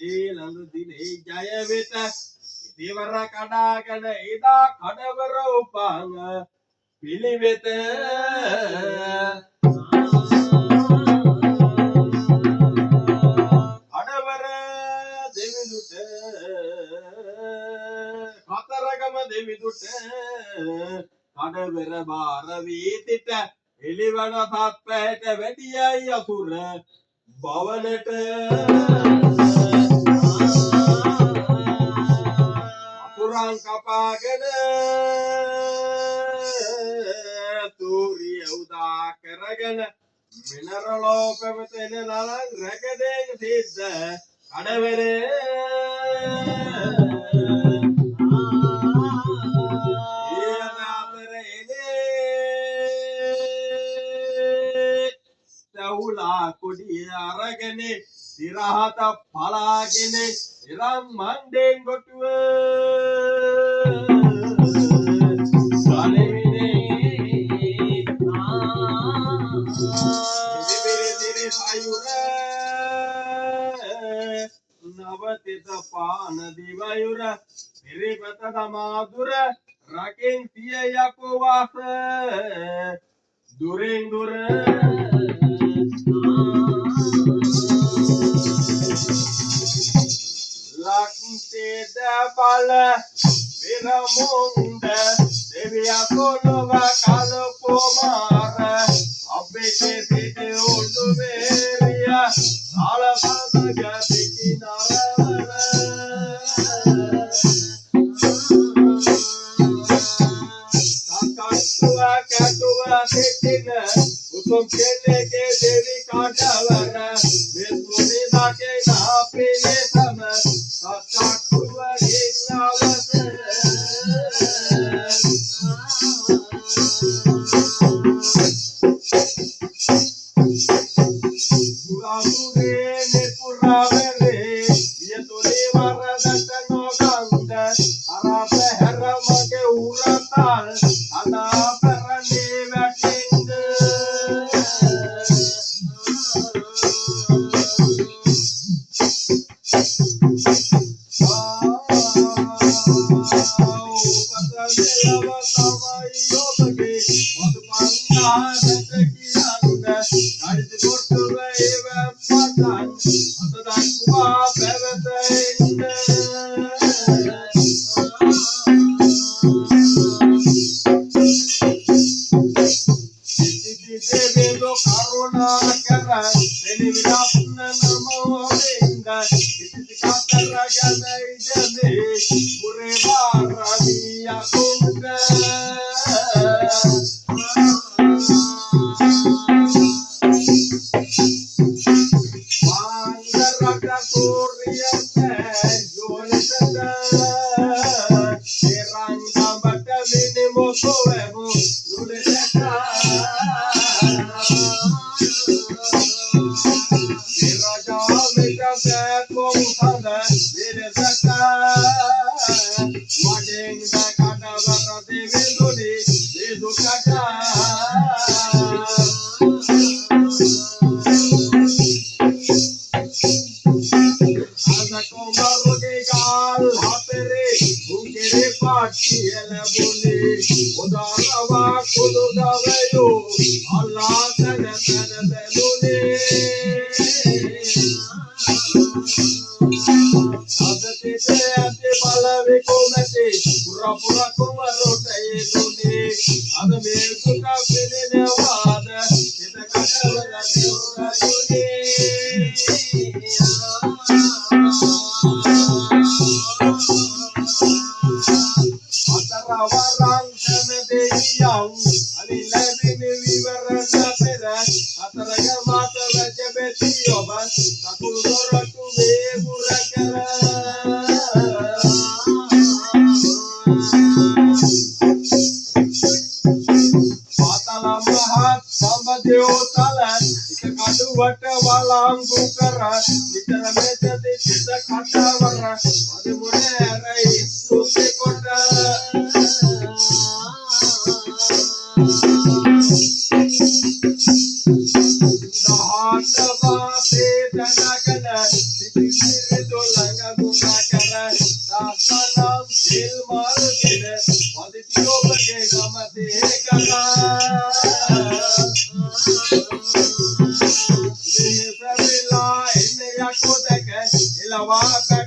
ඊළඟ දිනේ ජය වෙත දෙවර කඩාගෙන එදා කඩවර උපන් පිළිවෙත කඩවර දෙවිඳුට කතරගම දෙවිඳුට කඩවර බාර වීතිට එළිවන සත්පැහැට වැඩියයි අසුර භවනට අසුරන් කපාගෙන තූරිය උදා කරගෙන මිනරලෝ පැවතෙන නලන් රැකදෙන් සිද්ධ කඩවරේ කුඩිය අරගෙන සිරහත පලාගෙන ඉරම් මණ්ඩෙන් ගොටුව නවතිත පාන දිවයුර පිරිපත දමාදුර රකින් සිය යකෝ වාස දුරින් දුර ලක්තේද බල විරමුන්ද දෙවියා කොළව කලපොමාර අපේ සිට උඩු මේරියා ආලපමග පිටි නරවන සකට්ටුව කැටුව සිටින උතුම් කෙනෙක්ගේ දෙවි කාටවර මෙතුනි දකේ නාපිනේ සම සකට්ටුව ගින්නවස පුරාමුරේ නෙපුරාවරේ වියතුලි වරදට නොගන්ද අරප හැරමගේ උරතල් අනා පරණේ වැටින්ද Janakana, Sikiri Dolanga Guraka, Sasanam, Ilmal Gede, Waditio Bage, Gamate Kala. We have a line, Yakotaka, Ilava.